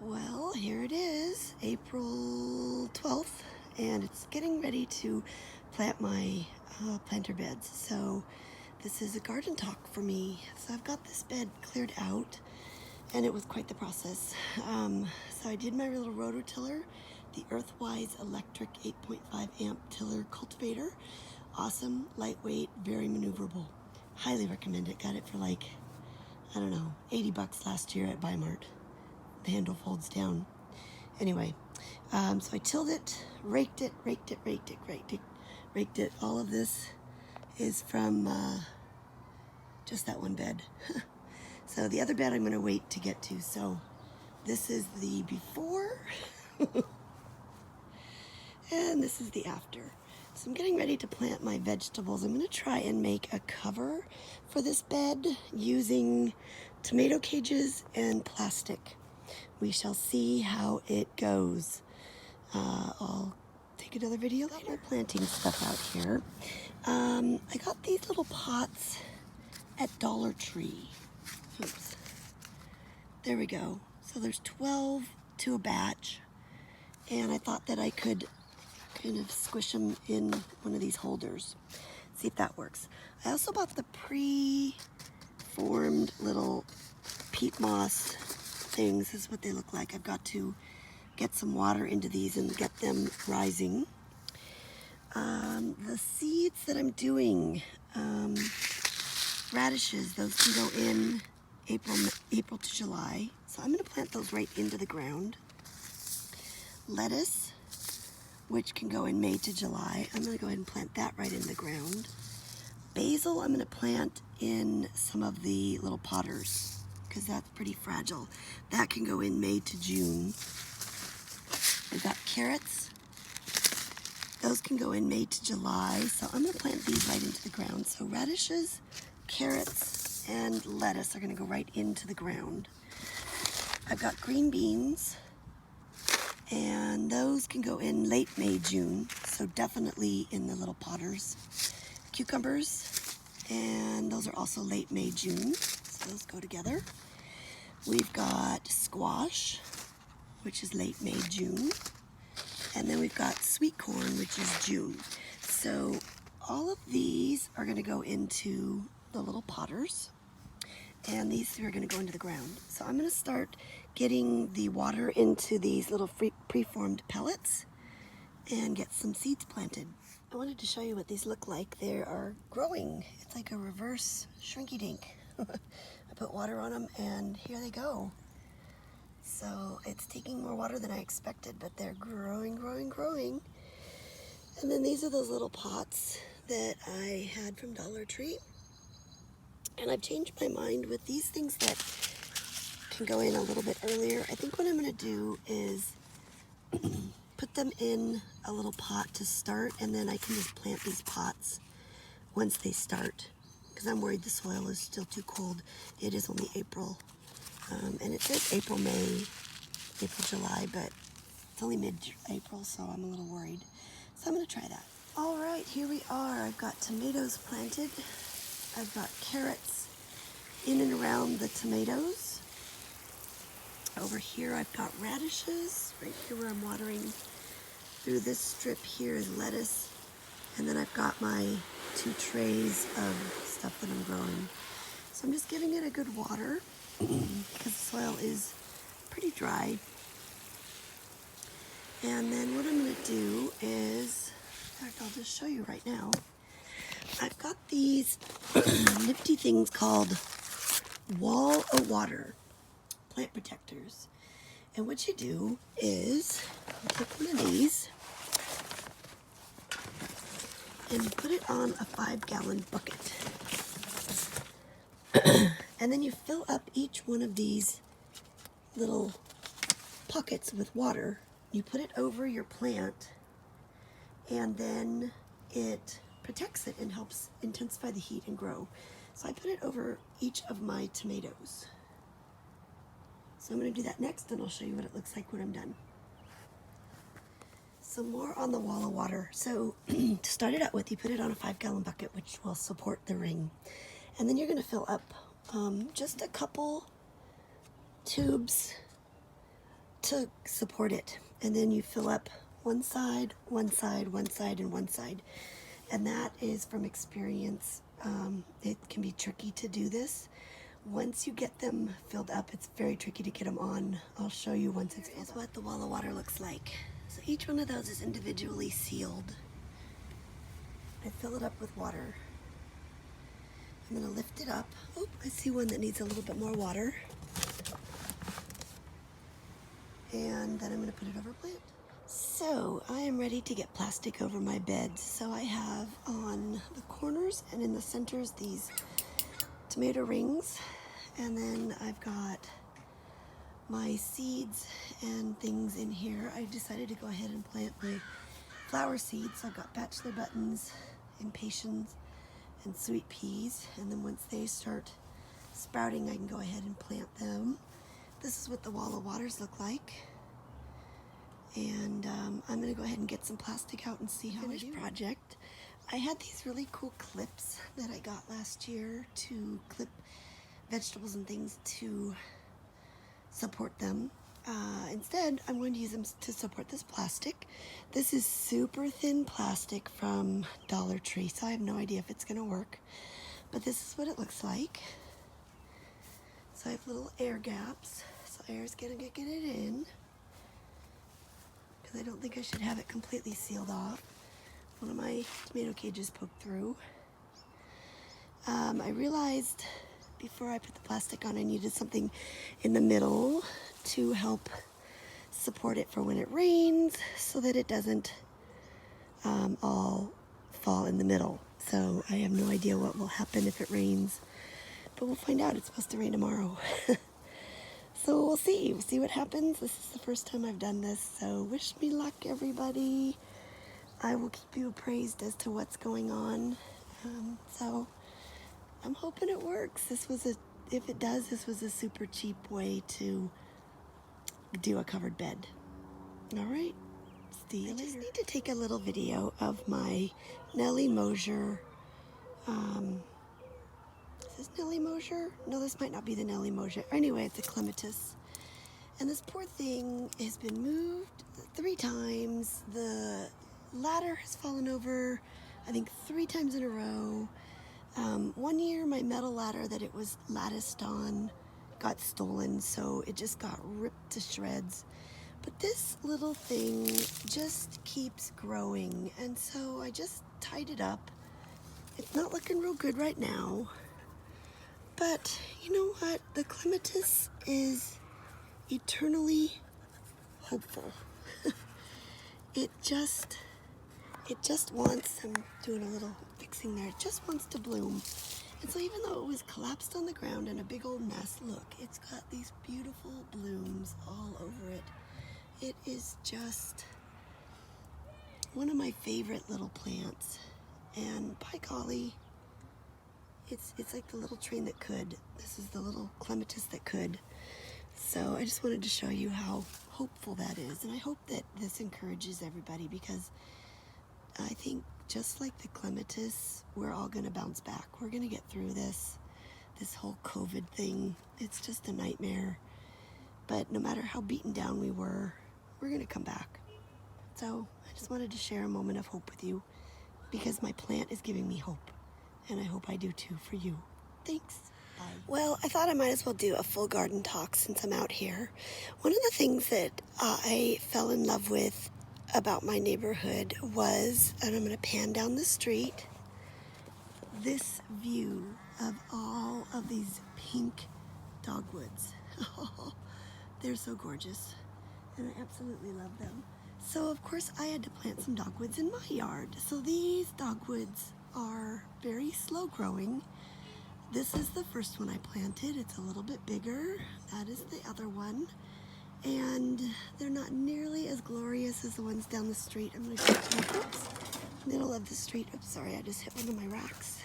Well, here it is, April 12th, and it's getting ready to plant my planter beds. So this is a garden talk for me. So I've got this bed cleared out, and it was quite the process. So I did my little rototiller, the Earthwise electric 8.5 amp tiller cultivator. Awesome, lightweight, very maneuverable. Highly recommend it. Got it for like, I don't know, 80 bucks last year at Bi-Mart. The handle folds down. Anyway, so I tilled it, raked it. All of this is from just that one bed. So the other bed I'm going to wait to get to. So this is the before and this is the after. So I'm getting ready to plant my vegetables. I'm going to try and make a cover for this bed using tomato cages and plastic. We shall see how it goes. I'll take another video later. Planting stuff out here. I got these little pots at Dollar Tree. Oops. There we go. So there's 12 to a batch. And I thought that I could kind of squish them in one of these holders. See if that works. I also bought the pre-formed little peat moss things. This is what they look like. I've got to get some water into these and get them rising. The seeds that I'm doing, radishes, those can go in April to July. So I'm going to plant those right into the ground. Lettuce, which can go in May to July. I'm going to go ahead and plant that right in the ground. Basil, I'm going to plant in some of the little potters because that's pretty fragile. That can go in May to June. We've got carrots. Those can go in May to July. So I'm going to plant these right into the ground. So radishes, carrots, and lettuce are going to go right into the ground. I've got green beans, and those can go in late May, June. So definitely in the little potters. Cucumbers, and those are also late May, June. So those go together. We've got squash, which is late May, June. And then we've got sweet corn, which is June. So all of these are going to go into the little potters. And these three are going to go into the ground. So I'm going to start getting the water into these little preformed pellets and get some seeds planted. I wanted to show you what these look like. They are growing. It's like a reverse shrinky-dink. I put water on them and here they go. So it's taking more water than I expected, but they're growing. And then these are those little pots that I had from Dollar Tree. And I've changed my mind with these things that can go in a little bit earlier. I think what I'm going to do is put them in a little pot to start, and then I can just plant these pots once they start, because I'm worried the soil is still too cold. It is only April, and it says April, May, April, July, but it's only mid-April, so I'm a little worried. So I'm going to try that. All right, here we are. I've got tomatoes planted. I've got carrots in and around the tomatoes. Over here I've got radishes. Right here where I'm watering through this strip here is lettuce. And then I've got my 2 trays of stuff that I'm growing. So I'm just giving it a good water because the soil is pretty dry. And then what I'm going to do is, in fact, I'll just show you right now. I've got these nifty things called Wall of Water plant protectors. And what you do is you take one of these and you put it on a 5-gallon bucket. And then you fill up each one of these little pockets with water. You put it over your plant, and then it protects it and helps intensify the heat and grow. So I put it over each of my tomatoes. So I'm going to do that next, and I'll show you what it looks like when I'm done. Some more on the Wall of Water. So to start it out with, you put it on a 5-gallon bucket, which will support the ring. And then you're going to fill up just a couple tubes to support it. And then you fill up one side, one side, one side, and one side. And that is from experience. It can be tricky to do this. Once you get them filled up, it's very tricky to get them on. I'll show you once it's filled up. What the wall of water looks like. So each one of those is individually sealed. I fill it up with water. I'm going to lift it up. Oh, I see one that needs a little bit more water. And then I'm going to put it over plant. So I am ready to get plastic over my bed. So I have on the corners and in the centers these tomato rings. And then I've got my seeds and things in here. I decided to go ahead and plant my flower seeds. So I've got bachelor buttons, impatiens, and sweet peas. And then once they start sprouting, I can go ahead and plant them. This is what the wall of waters look like. And I'm going to go ahead and get some plastic out and see how I do. Project. I had these really cool clips that I got last year to clip vegetables and things to support them. Instead, I'm going to use them to support this plastic. This is super thin plastic from Dollar Tree, so I have no idea if it's going to work. But this is what it looks like. So I have little air gaps, so air is going to get it in. Because I don't think I should have it completely sealed off. One of my tomato cages poked through. I realized before I put the plastic on I needed something in the middle to help support it for when it rains so that it doesn't all fall in the middle. So I have no idea what will happen if it rains, but we'll find out. It's supposed to rain tomorrow. So we'll see. We'll see what happens. This is the first time I've done this, so wish me luck, everybody. I will keep you appraised as to what's going on. So I'm hoping it works. If it does, this was a super cheap way to do a covered bed. All right, see you later. I just need to take a little video of my Nellie Mosier. Is this Nellie Mosier? No, this might not be the Nellie Mosier. Anyway, it's a clematis. And this poor thing has been moved 3 times. The ladder has fallen over, I think 3 times in a row. One year, my metal ladder that it was latticed on got stolen, so it just got ripped to shreds. But this little thing just keeps growing, and so I just tied it up. It's not looking real good right now. But you know what? The clematis is eternally hopeful. It just wants, I'm doing a little fixing there, it just wants to bloom. And so even though it was collapsed on the ground in a big old mess, look, it's got these beautiful blooms all over it. It is just one of my favorite little plants. And by golly, it's like the little train that could. This is the little clematis that could. So I just wanted to show you how hopeful that is. And I hope that this encourages everybody, because I think just like the clematis, we're all going to bounce back. We're going to get through this whole COVID thing. It's just a nightmare. But no matter how beaten down we were, we're going to come back. So I just wanted to share a moment of hope with you, because my plant is giving me hope. And I hope I do too for you. Thanks. Bye. Well, I thought I might as well do a full garden talk since I'm out here. One of the things that I fell in love with about my neighborhood was, and I'm going to pan down the street, this view of all of these pink dogwoods. They're so gorgeous, and I absolutely love them. So of course I had to plant some dogwoods in my yard. So these dogwoods are very slow growing. This is the first one I planted. It's a little bit bigger. That is the other one. And they're not nearly as glorious as the ones down the street. I'm going to go to the middle of the street. Oops, sorry, I just hit one of my racks.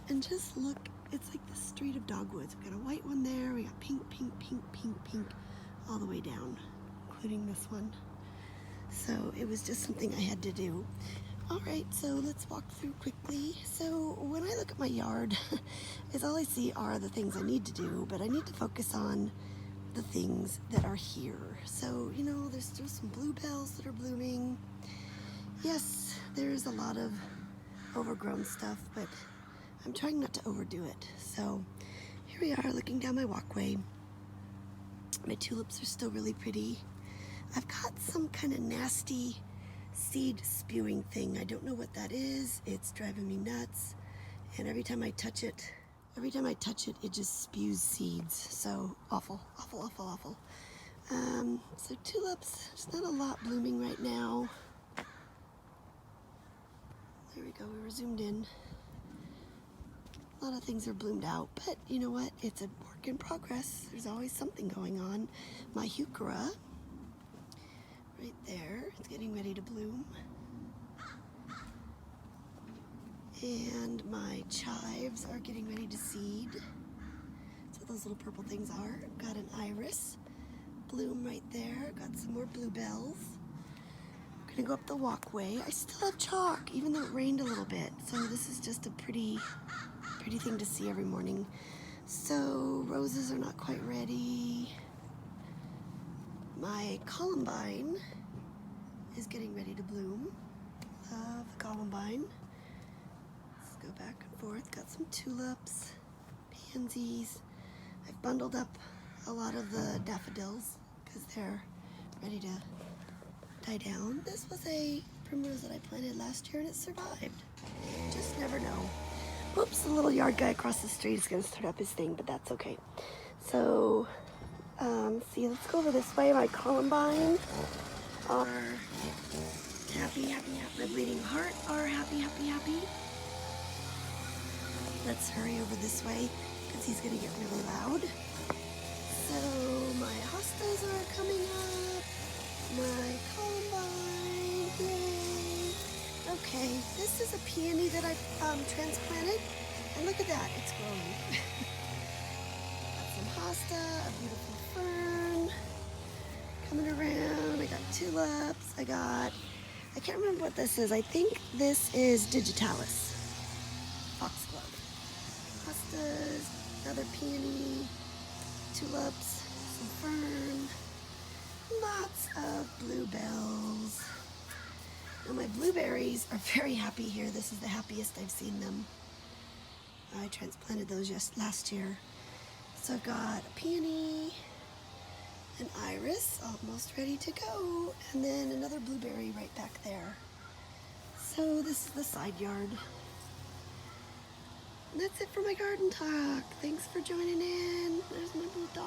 And just look, it's like the street of dogwoods. We got a white one there. We got pink, pink, pink, pink, pink, all the way down, including this one. So it was just something I had to do. All right, so let's walk through quickly. So when I look at my yard, all I see are the things I need to do, but I need to focus on the things that are here. So, you know, there's still some bluebells that are blooming. Yes, there's a lot of overgrown stuff, but I'm trying not to overdo it. So here we are looking down my walkway. My tulips are still really pretty. I've got some kind of nasty seed spewing thing. I don't know what that is. It's driving me nuts. And every time I touch it, it just spews seeds. So awful, awful, awful, awful. So tulips, there's not a lot blooming right now. There we go, we were zoomed in. A lot of things are bloomed out, but you know what? It's a work in progress. There's always something going on. My heuchera, right there, it's getting ready to bloom. And my chives are getting ready to seed. So those little purple things are. Got an iris bloom right there. Got some more bluebells. I'm gonna go up the walkway. I still have chalk, even though it rained a little bit. So this is just a pretty thing to see every morning. So roses are not quite ready. My columbine is getting ready to bloom. Love the columbine. Let's go back and forth. Got some tulips, pansies. I've bundled up a lot of the daffodils because they're ready to die down. This was a primrose that I planted last year and it survived. Just never know. Whoops, the little yard guy across the street is going to start up his thing, but that's okay. So, see, let's go over this way. My columbine are happy, happy, happy. My bleeding heart are happy, happy, happy. Let's hurry over this way because he's going to get really loud. So, my hostas are coming up. My columbine, yay. Okay, this is a peony that I transplanted, and look at that, it's growing. Got some hosta, a beautiful fern coming around. I got tulips. I can't remember what this is. I think this is digitalis, foxglove. Hostas, another peony, tulips, some fern, lots of bluebells. Now my blueberries are very happy here. This is the happiest I've seen them. I transplanted those just last year. So I've got a peony, an iris, almost ready to go, and then another blueberry right back there. So this is the side yard. And that's it for my garden talk. Thanks for joining in. There's my booth